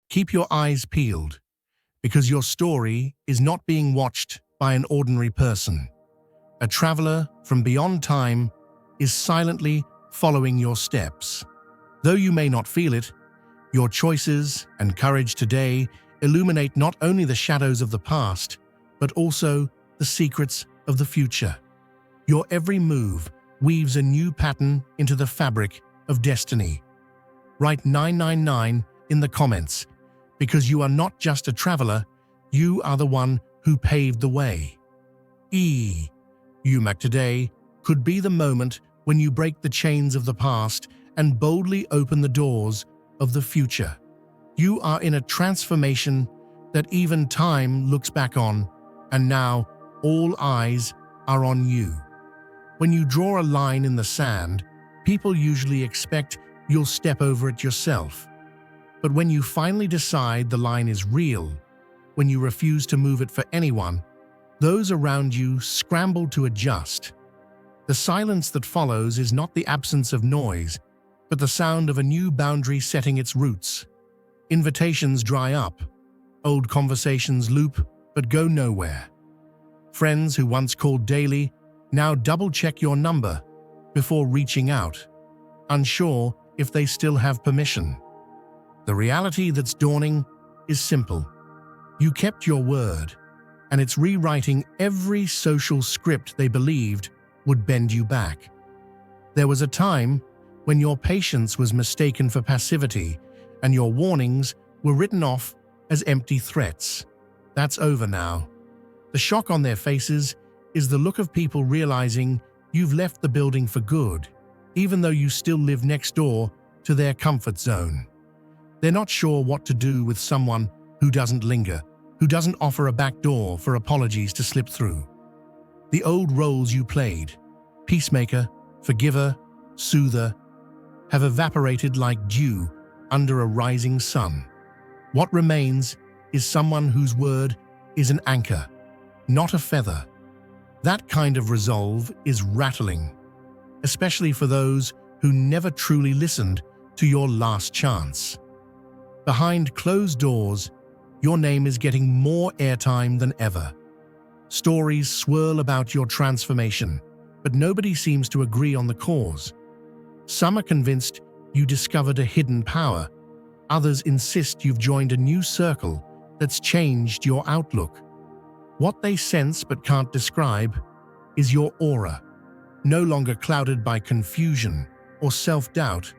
Keep your eyes peeled, because your story is not being watched by an ordinary person. A traveler from beyond time is silently following your steps. Though you may not feel it, your choices and courage today illuminate not only the shadows of the past, but also the secrets of the future. Your every move weaves a new pattern into the fabric of destiny. Write 999 in the comments, because you are not just a traveler, you are the one who paved the way. Today could be the moment when you break the chains of the past and boldly open the doors of the future. You are in a transformation that even time looks back on, and now all eyes are on you. When you draw a line in the sand, people usually expect you'll step over it yourself. But when you finally decide the line is real, when you refuse to move it for anyone, those around you scramble to adjust. The silence that follows is not the absence of noise, but the sound of a new boundary setting its roots. Invitations dry up, old conversations loop but go nowhere. Friends who once called daily now double-check your number before reaching out, unsure if they still have permission. The reality that's dawning is simple. You kept your word, and it's rewriting every social script they believed would bend you back. There was a time when your patience was mistaken for passivity, and your warnings were written off as empty threats. That's over now. The shock on their faces is the look of people realizing you've left the building for good, even though you still live next door to their comfort zone. They're not sure what to do with someone who doesn't linger, who doesn't offer a back door for apologies to slip through. The old roles you played, peacemaker, forgiver, soother, have evaporated like dew under a rising sun. What remains is someone whose word is an anchor, not a feather. That kind of resolve is rattling, especially for those who never truly listened to your last chance. Behind closed doors, your name is getting more airtime than ever. Stories swirl about your transformation, but nobody seems to agree on the cause. Some are convinced you discovered a hidden power. Others insist you've joined a new circle that's changed your outlook. What they sense but can't describe is your aura, no longer clouded by confusion or self-doubt,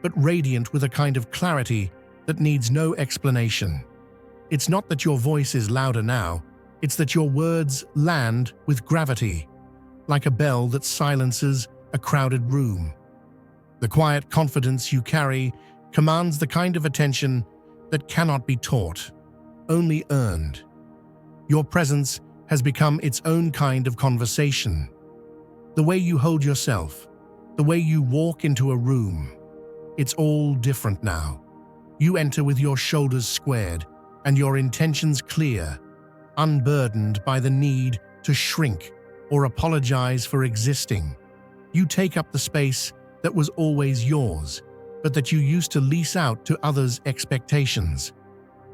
but radiant with a kind of clarity that needs no explanation. It's not that your voice is louder now, it's that your words land with gravity, like a bell that silences a crowded room. The quiet confidence you carry commands the kind of attention that cannot be taught, only earned. Your presence has become its own kind of conversation. The way you hold yourself, the way you walk into a room, it's all different now. You enter with your shoulders squared and your intentions clear, unburdened by the need to shrink or apologize for existing. You take up the space that was always yours, but that you used to lease out to others' expectations.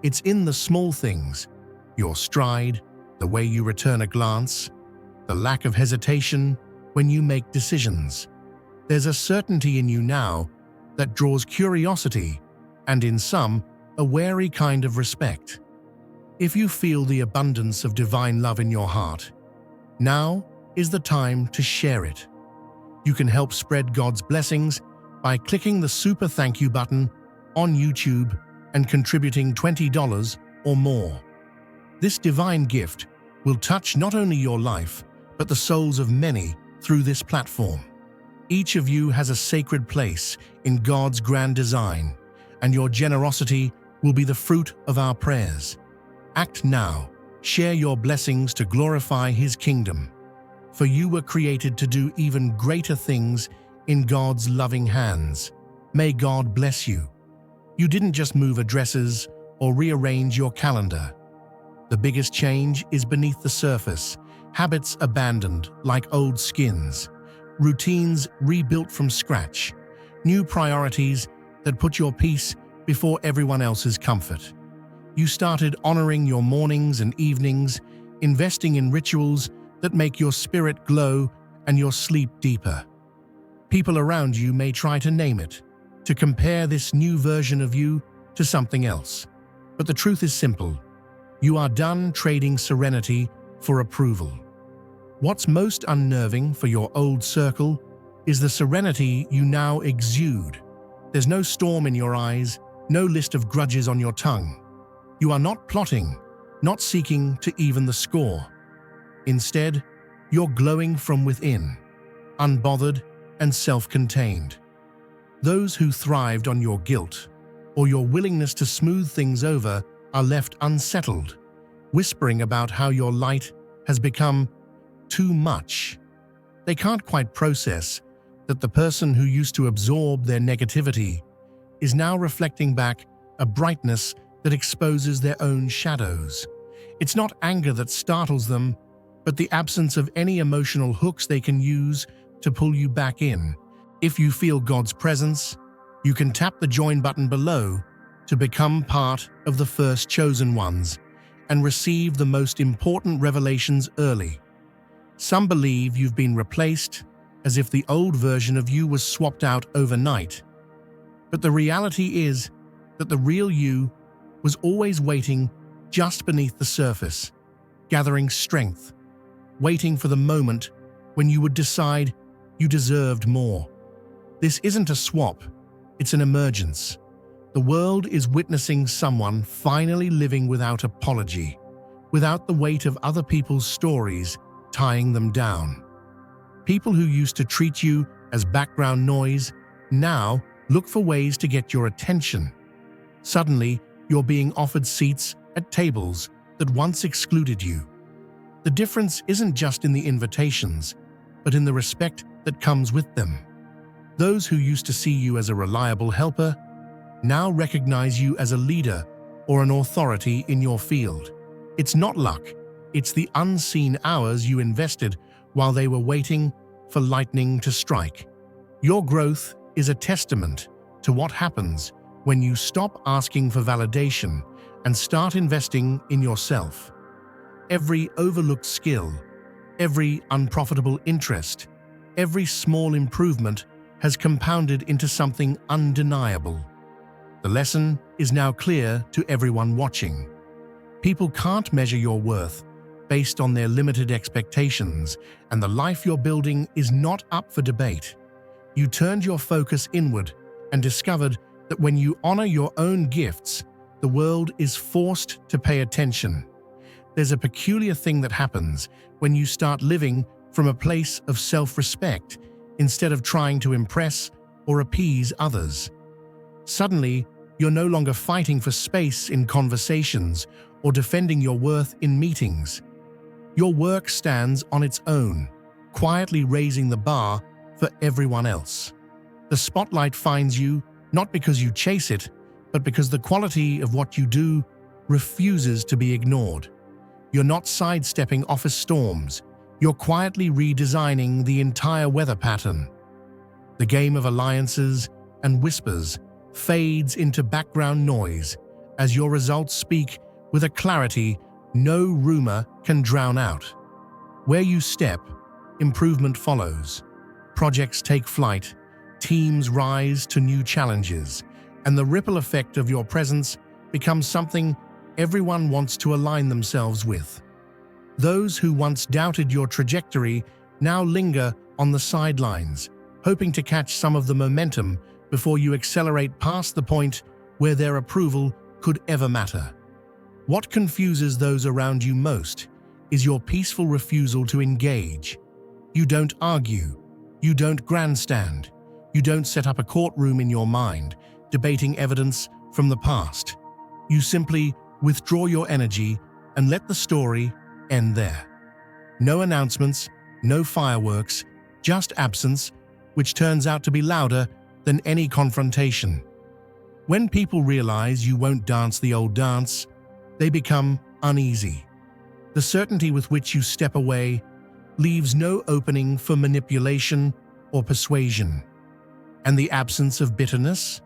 It's in the small things, your stride, the way you return a glance, the lack of hesitation when you make decisions. There's a certainty in you now that draws curiosity and, in some, a wary kind of respect. If you feel the abundance of divine love in your heart, now is the time to share it. You can help spread God's blessings by clicking the super thank you button on YouTube and contributing $20 or more. This divine gift will touch not only your life, but the souls of many through this platform. Each of you has a sacred place in God's grand design, and your generosity will be the fruit of our prayers. Act now. Share your blessings to glorify His kingdom. For you were created to do even greater things in God's loving hands. May God bless you. You didn't just move addresses or rearrange your calendar. The biggest change is beneath the surface, habits abandoned like old skins, routines rebuilt from scratch, new priorities that put your peace before everyone else's comfort. You started honoring your mornings and evenings, investing in rituals that make your spirit glow and your sleep deeper. People around you may try to name it, to compare this new version of you to something else. But the truth is simple. You are done trading serenity for approval. What's most unnerving for your old circle is the serenity you now exude. There's no storm in your eyes, no list of grudges on your tongue. You are not plotting, not seeking to even the score. Instead, you're glowing from within, unbothered and self-contained. Those who thrived on your guilt or your willingness to smooth things over are left unsettled, whispering about how your light has become too much. They can't quite process that the person who used to absorb their negativity is now reflecting back a brightness that exposes their own shadows. It's not anger that startles them, but the absence of any emotional hooks they can use to pull you back in. If you feel God's presence, you can tap the join button below to become part of the first chosen ones and receive the most important revelations early. Some believe you've been replaced, as if the old version of you was swapped out overnight. But the reality is that the real you was always waiting just beneath the surface, gathering strength, waiting for the moment when you would decide you deserved more. This isn't a swap, it's an emergence. The world is witnessing someone finally living without apology, without the weight of other people's stories tying them down. People who used to treat you as background noise now look for ways to get your attention. Suddenly, you're being offered seats at tables that once excluded you. The difference isn't just in the invitations, but in the respect that comes with them. Those who used to see you as a reliable helper now recognize you as a leader or an authority in your field. It's not luck, it's the unseen hours you invested while they were waiting for lightning to strike. Your growth is a testament to what happens when you stop asking for validation and start investing in yourself. Every overlooked skill, every unprofitable interest, every small improvement has compounded into something undeniable. The lesson is now clear to everyone watching. People can't measure your worth based on their limited expectations, and the life you're building is not up for debate. You turned your focus inward and discovered that when you honor your own gifts, the world is forced to pay attention. There's a peculiar thing that happens when you start living from a place of self-respect instead of trying to impress or appease others. Suddenly, you're no longer fighting for space in conversations or defending your worth in meetings. Your work stands on its own, quietly raising the bar for everyone else. The spotlight finds you not because you chase it, but because the quality of what you do refuses to be ignored. You're not sidestepping office storms, you're quietly redesigning the entire weather pattern. The game of alliances and whispers fades into background noise as your results speak with a clarity no rumor can drown out. Where you step, improvement follows. Projects take flight, teams rise to new challenges, and the ripple effect of your presence becomes something everyone wants to align themselves with. Those who once doubted your trajectory now linger on the sidelines, hoping to catch some of the momentum before you accelerate past the point where their approval could ever matter. What confuses those around you most is your peaceful refusal to engage. You don't argue, you don't grandstand, you don't set up a courtroom in your mind, debating evidence from the past. You simply withdraw your energy and let the story end there. No announcements, no fireworks, just absence, which turns out to be louder than any confrontation. When people realize you won't dance the old dance, they become uneasy. The certainty with which you step away leaves no opening for manipulation or persuasion. And the absence of bitterness?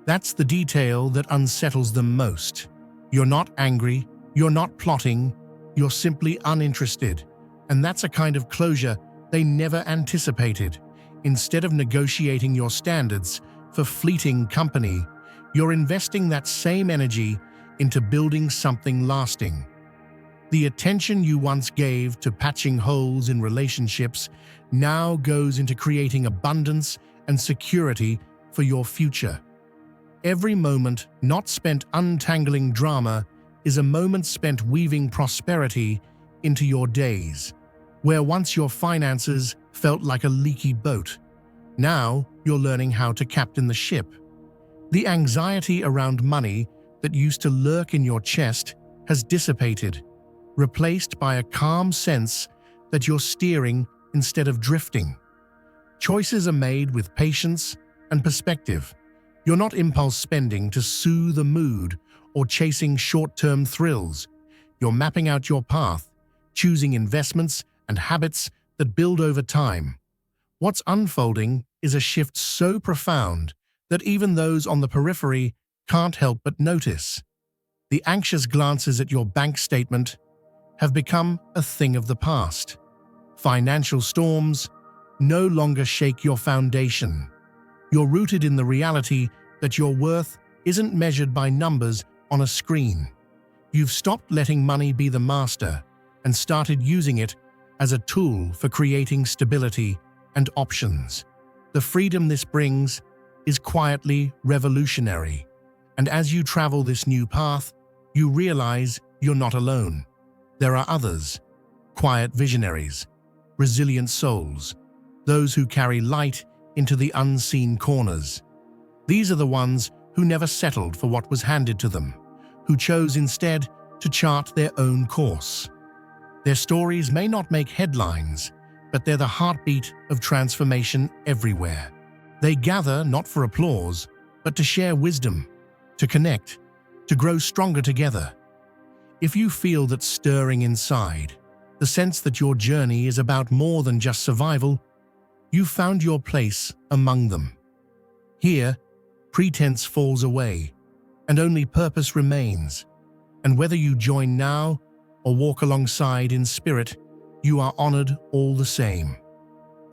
That's the detail that unsettles them most. You're not angry, you're not plotting, you're simply uninterested. And that's a kind of closure they never anticipated. Instead of negotiating your standards for fleeting company, you're investing that same energy into building something lasting. The attention you once gave to patching holes in relationships now goes into creating abundance and security for your future. Every moment not spent untangling drama is a moment spent weaving prosperity into your days. Where once your finances felt like a leaky boat, now you're learning how to captain the ship. The anxiety around money that used to lurk in your chest has dissipated, replaced by a calm sense that you're steering instead of drifting. Choices are made with patience and perspective. You're not impulse spending to soothe a mood or chasing short-term thrills. You're mapping out your path, choosing investments and habits that build over time. What's unfolding is a shift so profound that even those on the periphery can't help but notice. The anxious glances at your bank statement have become a thing of the past. Financial storms no longer shake your foundation. You're rooted in the reality that your worth isn't measured by numbers on a screen. You've stopped letting money be the master and started using it as a tool for creating stability and options. The freedom this brings is quietly revolutionary. And as you travel this new path, you realize you're not alone. There are others, quiet visionaries, resilient souls, those who carry light into the unseen corners. These are the ones who never settled for what was handed to them, who chose instead to chart their own course. Their stories may not make headlines, but they're the heartbeat of transformation everywhere. They gather not for applause, but to share wisdom, to connect, to grow stronger together. If you feel that stirring inside, the sense that your journey is about more than just survival, you've found your place among them. Here, pretense falls away, and only purpose remains. And whether you join now or walk alongside in spirit, you are honored all the same.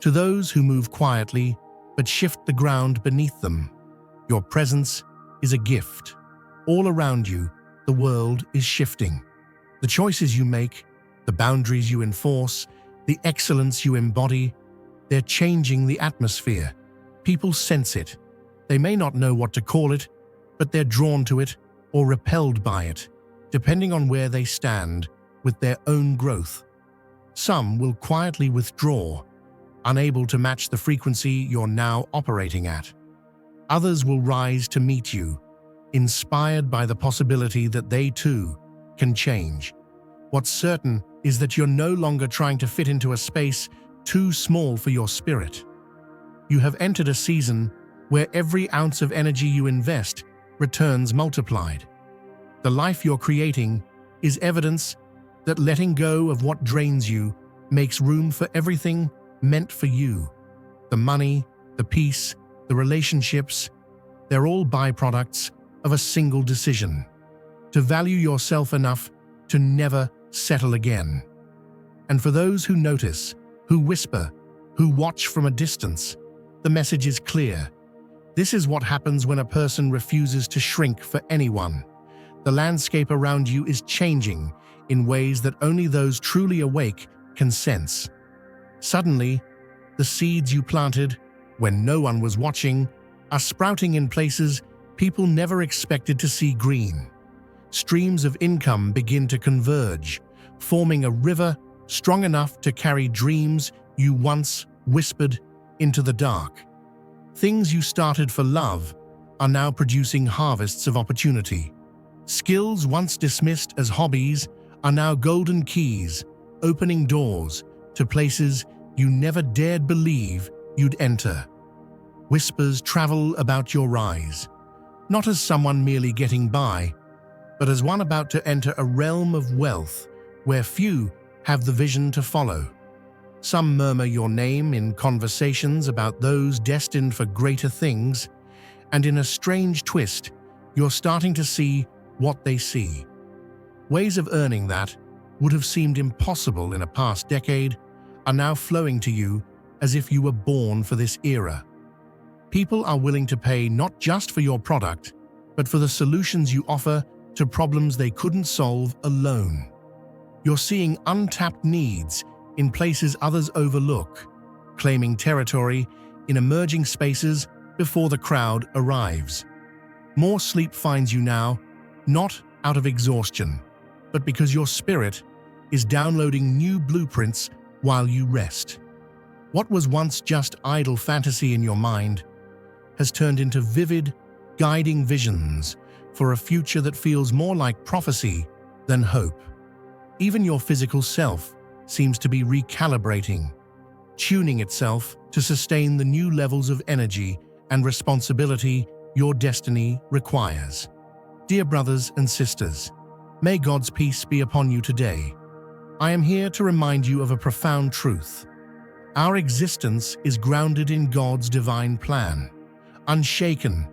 To those who move quietly but shift the ground beneath them, your presence is a gift. All around you, the world is shifting. The choices you make, the boundaries you enforce, the excellence you embody, they're changing the atmosphere. People sense it. They may not know what to call it, but they're drawn to it or repelled by it, depending on where they stand with their own growth. Some will quietly withdraw, unable to match the frequency you're now operating at. Others will rise to meet you, inspired by the possibility that they too can change. What's certain is that you're no longer trying to fit into a space too small for your spirit. You have entered a season where every ounce of energy you invest returns multiplied. The life you're creating is evidence that letting go of what drains you makes room for everything meant for you. The money, the peace, the relationships, they're all byproducts of a single decision: to value yourself enough to never settle again. And for those who notice, who whisper, who watch from a distance, the message is clear. This is what happens when a person refuses to shrink for anyone. The landscape around you is changing in ways that only those truly awake can sense. Suddenly, the seeds you planted when no one was watching are sprouting in places people never expected to see green. Streams of income begin to converge, forming a river strong enough to carry dreams you once whispered into the dark. Things you started for love are now producing harvests of opportunity. Skills once dismissed as hobbies are now golden keys, opening doors to places you never dared believe you'd enter. Whispers travel about your rise, not as someone merely getting by, but as one about to enter a realm of wealth where few have the vision to follow. Some murmur your name in conversations about those destined for greater things, And in a strange twist, you're starting to see what they see. Ways of earning that would have seemed impossible in a past decade are now flowing to you as if you were born for this era. People are willing to pay not just for your product, but for the solutions you offer to problems they couldn't solve alone. You're seeing untapped needs in places others overlook, claiming territory in emerging spaces before the crowd arrives. More sleep finds you now, not out of exhaustion, but because your spirit is downloading new blueprints while you rest. What was once just idle fantasy in your mind has turned into vivid, guiding visions for a future that feels more like prophecy than hope. Even your physical self seems to be recalibrating, tuning itself to sustain the new levels of energy and responsibility your destiny requires. Dear brothers and sisters, may God's peace be upon you today. I am here to remind you of a profound truth. Our existence is grounded in God's divine plan, unshaken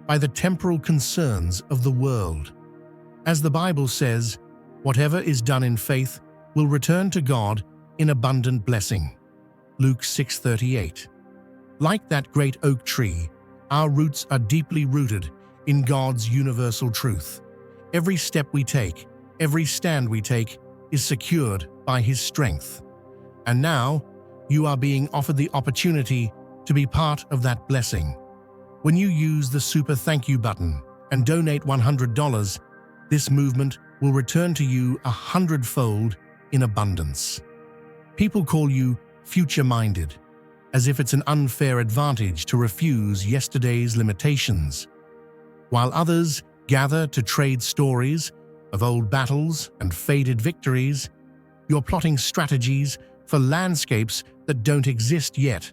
by the temporal concerns of the world. As the Bible says, whatever is done in faith will return to God in abundant blessing. Luke 6:38. Like that great oak tree, our roots are deeply rooted in God's universal truth. Every step we take, every stand we take, is secured by His strength. And now, you are being offered the opportunity to be part of that blessing. When you use the Super Thank You button and donate $100, this movement will return to you 100-fold in abundance. People call you future-minded, as if it's an unfair advantage to refuse yesterday's limitations. While others gather to trade stories of old battles and faded victories, you're plotting strategies for landscapes that don't exist yet.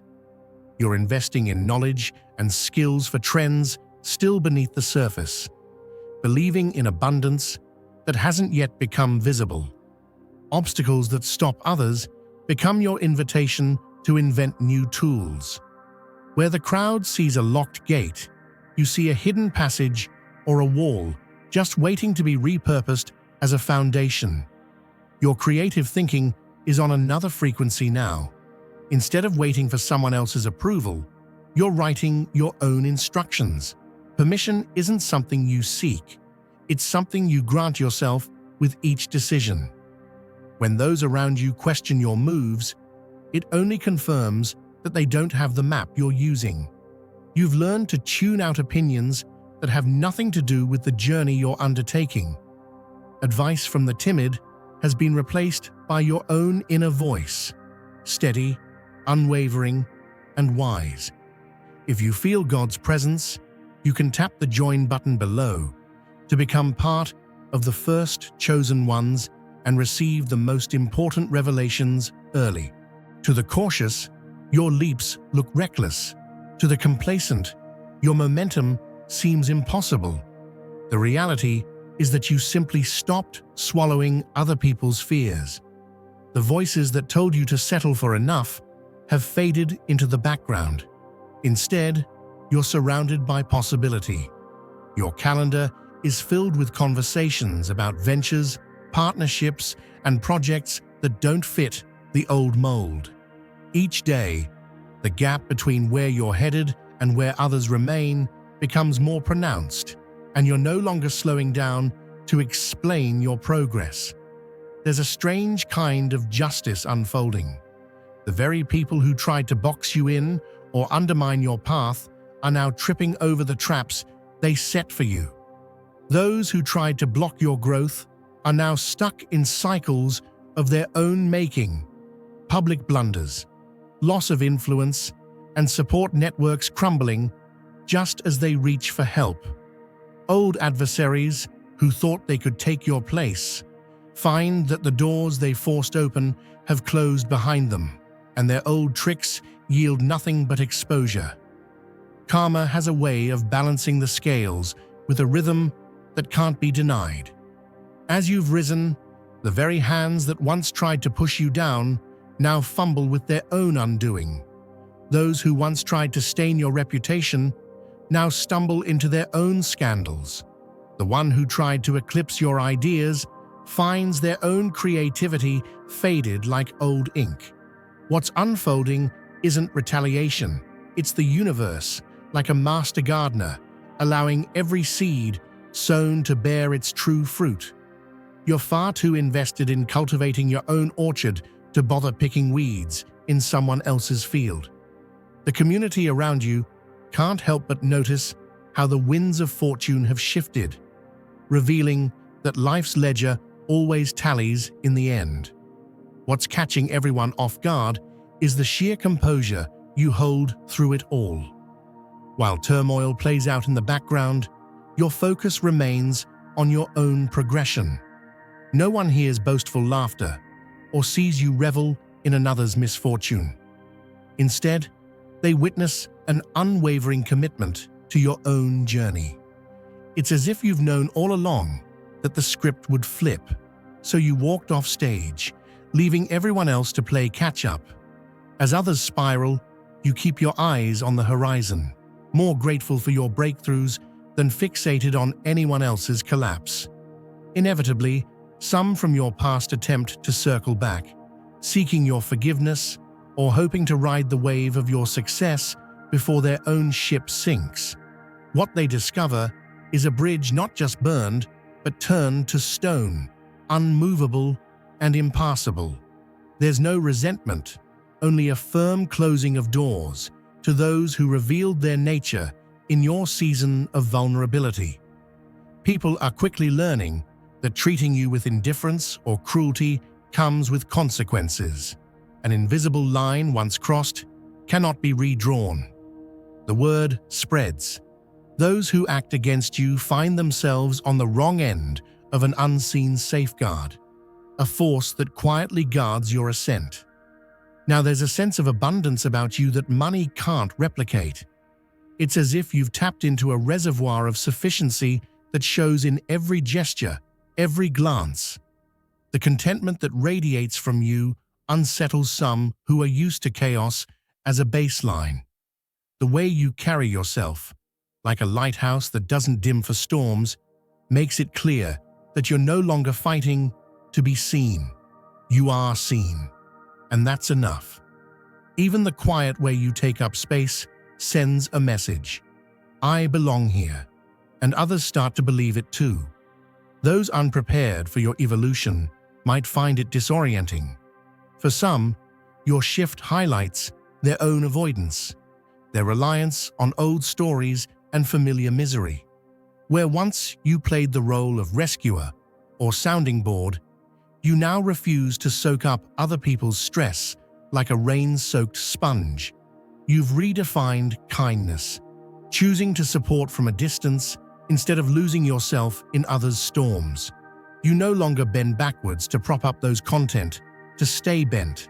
You're investing in knowledge and skills for trends still beneath the surface, believing in abundance that hasn't yet become visible. Obstacles that stop others become your invitation to invent new tools. Where the crowd sees a locked gate, you see a hidden passage or a wall just waiting to be repurposed as a foundation. Your creative thinking is on another frequency now. Instead of waiting for someone else's approval, you're writing your own instructions. Permission isn't something you seek. It's something you grant yourself with each decision. When those around you question your moves, it only confirms that they don't have the map you're using. You've learned to tune out opinions that have nothing to do with the journey you're undertaking. Advice from the timid has been replaced by your own inner voice, steady, unwavering, and wise. If you feel God's presence, you can tap the join button below to become part of the first chosen ones and receive the most important revelations early. To the cautious, your leaps look reckless. To the complacent, your momentum seems impossible. The reality is that you simply stopped swallowing other people's fears. The voices that told you to settle for enough have faded into the background. Instead, you're surrounded by possibility. Your calendar is filled with conversations about ventures, partnerships, and projects that don't fit the old mold. Each day, the gap between where you're headed and where others remain becomes more pronounced, and you're no longer slowing down to explain your progress. There's a strange kind of justice unfolding. The very people who tried to box you in or undermine your path are now tripping over the traps they set for you. Those who tried to block your growth are now stuck in cycles of their own making. Public blunders, loss of influence, and support networks crumbling just as they reach for help. Old adversaries who thought they could take your place find that the doors they forced open have closed behind them, and their old tricks yield nothing but exposure. Karma has a way of balancing the scales with a rhythm that can't be denied. As you've risen, the very hands that once tried to push you down now fumble with their own undoing. Those who once tried to stain your reputation now stumble into their own scandals. The one who tried to eclipse your ideas finds their own creativity faded like old ink. What's unfolding isn't retaliation, it's the universe, like a master gardener, allowing every seed sown to bear its true fruit. You're far too invested in cultivating your own orchard to bother picking weeds in someone else's field. The community around you can't help but notice how the winds of fortune have shifted, revealing that life's ledger always tallies in the end. What's catching everyone off guard is the sheer composure you hold through it all. While turmoil plays out in the background, your focus remains on your own progression. No one hears boastful laughter or sees you revel in another's misfortune. Instead, they witness an unwavering commitment to your own journey. It's as if you've known all along that the script would flip, so you walked off stage, leaving everyone else to play catch-up. As others spiral, you keep your eyes on the horizon, more grateful for your breakthroughs than fixated on anyone else's collapse. Inevitably, some from your past attempt to circle back, seeking your forgiveness or hoping to ride the wave of your success before their own ship sinks. What they discover is a bridge not just burned, but turned to stone, unmovable and impassable. There's no resentment, only a firm closing of doors to those who revealed their nature in your season of vulnerability. People are quickly learning that treating you with indifference or cruelty comes with consequences. An invisible line once crossed cannot be redrawn. The word spreads. Those who act against you find themselves on the wrong end of an unseen safeguard, a force that quietly guards your ascent. Now there's a sense of abundance about you that money can't replicate. It's as if you've tapped into a reservoir of sufficiency that shows in every gesture, every glance. The contentment that radiates from you unsettles some who are used to chaos as a baseline. The way you carry yourself, like a lighthouse that doesn't dim for storms, makes it clear that you're no longer fighting to be seen. You are seen, and that's enough. Even the quiet way you take up space sends a message. I belong here, and others start to believe it too. Those unprepared for your evolution might find it disorienting. For some, your shift highlights their own avoidance, their reliance on old stories and familiar misery. Where once you played the role of rescuer or sounding board, you now refuse to soak up other people's stress like a rain-soaked sponge. You've redefined kindness, choosing to support from a distance instead of losing yourself in others' storms. You no longer bend backwards to prop up those content to stay bent.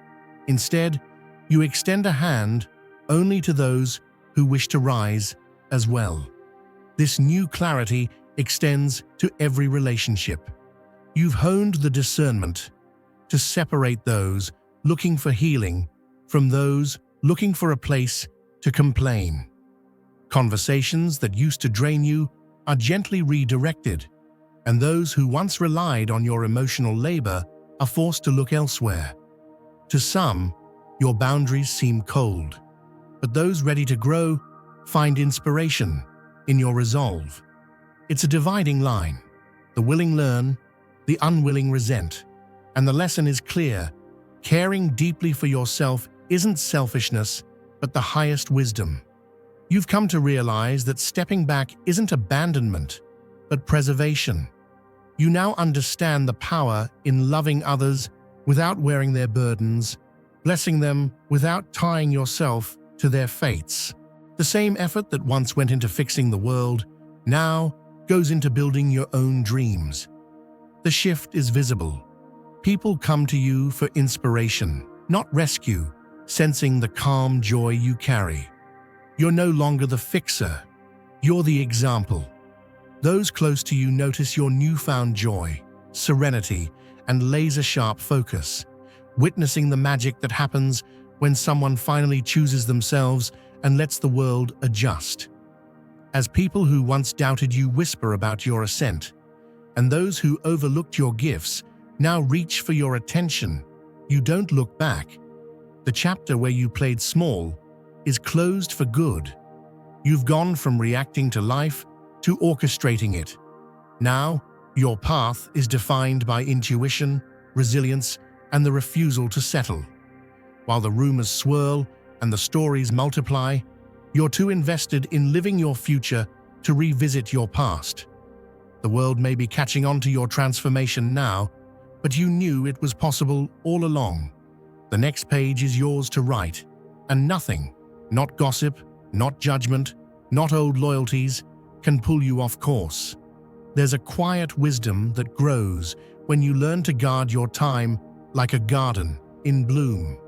Instead, you extend a hand only to those who wish to rise as well. This new clarity extends to every relationship. You've honed the discernment to separate those looking for healing from those looking for a place to complain. Conversations that used to drain you are gently redirected, and those who once relied on your emotional labor are forced to look elsewhere. To some, your boundaries seem cold, but those ready to grow find inspiration in your resolve. It's a dividing line. The willing learn, the unwilling resent, and the lesson is clear. Caring deeply for yourself isn't selfishness, but the highest wisdom. You've come to realize that stepping back isn't abandonment, but preservation. You now understand the power in loving others without wearing their burdens, blessing them without tying yourself to their fates. The same effort that once went into fixing the world now goes into building your own dreams. The shift is visible. People come to you for inspiration, not rescue, sensing the calm joy you carry. You're no longer the fixer, you're the example. Those close to you notice your newfound joy, serenity, and laser-sharp focus, witnessing the magic that happens when someone finally chooses themselves and lets the world adjust. as people who once doubted you whisper about your ascent, and those who overlooked your gifts now reach for your attention. You don't look back. The chapter where you played small is closed for good. You've gone from reacting to life to orchestrating it. Now, your path is defined by intuition, resilience, and the refusal to settle. While the rumors swirl and the stories multiply, you're too invested in living your future to revisit your past. The world may be catching on to your transformation now, but you knew it was possible all along. The next page is yours to write, and nothing, not gossip, not judgment, not old loyalties, can pull you off course. There's a quiet wisdom that grows when you learn to guard your time like a garden in bloom.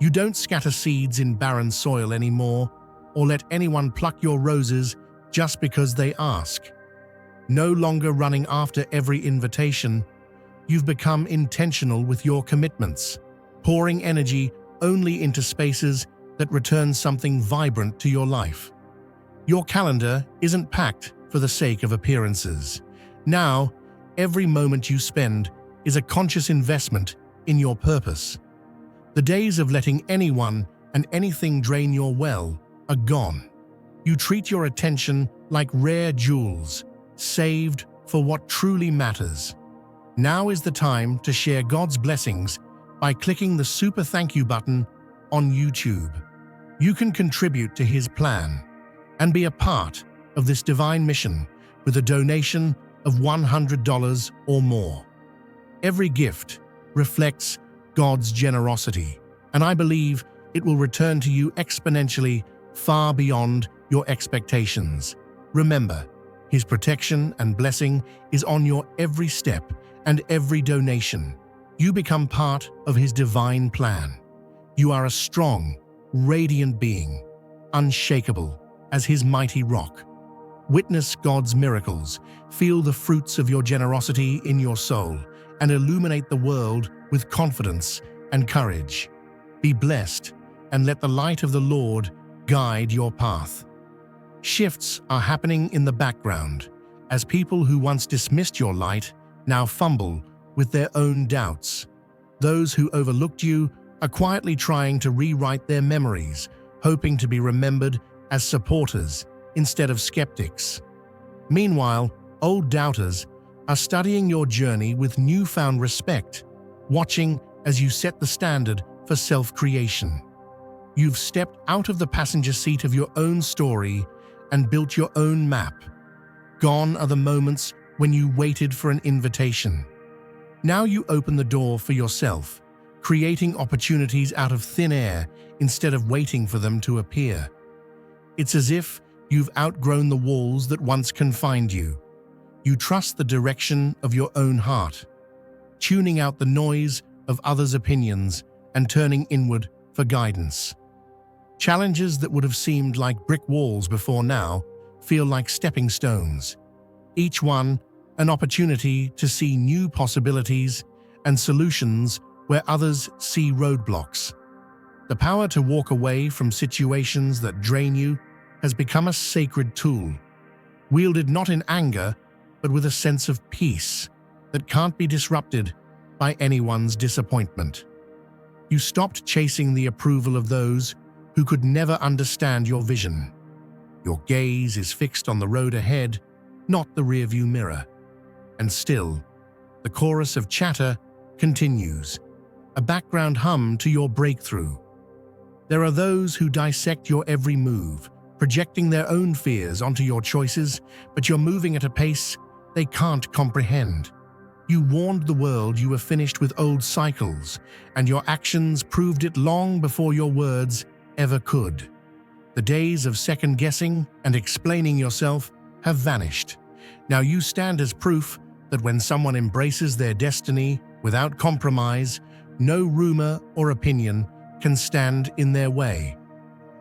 You don't scatter seeds in barren soil anymore, or let anyone pluck your roses just because they ask. No longer running after every invitation, you've become intentional with your commitments, pouring energy only into spaces that return something vibrant to your life. Your calendar isn't packed for the sake of appearances. Now, every moment you spend is a conscious investment in your purpose. The days of letting anyone and anything drain your well are gone. You treat your attention like rare jewels, saved for what truly matters. Now is the time to share God's blessings by clicking the super thank you button on YouTube. You can contribute to His plan and be a part of this divine mission with a donation of $100 or more. Every gift reflects God's generosity, and I believe it will return to you exponentially far beyond your expectations. Remember, His protection and blessing is on your every step and every donation. You become part of His divine plan. You are a strong, radiant being, unshakable as His mighty rock. Witness God's miracles, feel the fruits of your generosity in your soul, and illuminate the world with confidence and courage. Be blessed, and let the light of the Lord guide your path. Shifts are happening in the background, as people who once dismissed your light now fumble with their own doubts. Those who overlooked you are quietly trying to rewrite their memories, hoping to be remembered as supporters instead of skeptics. Meanwhile, old doubters are studying your journey with newfound respect, watching as you set the standard for self-creation. You've stepped out of the passenger seat of your own story and built your own map. Gone are the moments when you waited for an invitation. Now you open the door for yourself, creating opportunities out of thin air instead of waiting for them to appear. It's as if you've outgrown the walls that once confined you. You trust the direction of your own heart, tuning out the noise of others' opinions and turning inward for guidance. Challenges that would have seemed like brick walls before now feel like stepping stones, each one an opportunity to see new possibilities and solutions where others see roadblocks. The power to walk away from situations that drain you has become a sacred tool, wielded not in anger, but with a sense of peace that can't be disrupted by anyone's disappointment. You stopped chasing the approval of those who could never understand your vision. Your gaze is fixed on the road ahead, not the rearview mirror. And still, the chorus of chatter continues, a background hum to your breakthrough. There are those who dissect your every move, projecting their own fears onto your choices, but you're moving at a pace they can't comprehend. You warned the world you were finished with old cycles, and your actions proved it long before your words ever could. The days of second-guessing and explaining yourself have vanished. Now you stand as proof that when someone embraces their destiny without compromise, no rumor or opinion can stand in their way.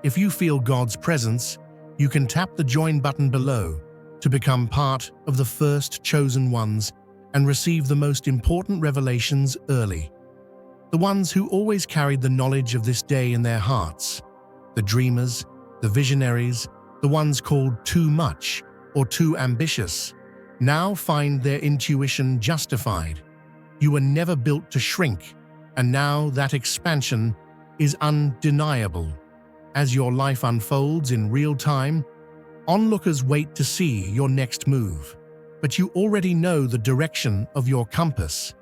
If you feel God's presence, you can tap the join button below to become part of the first chosen ones and receive the most important revelations early. The ones who always carried the knowledge of this day in their hearts, the dreamers, the visionaries, The ones called too much or too ambitious now find their intuition justified. You were never built to shrink, and now that expansion is undeniable. As your life unfolds in real time, onlookers wait to see your next move. But you already know the direction of your compass.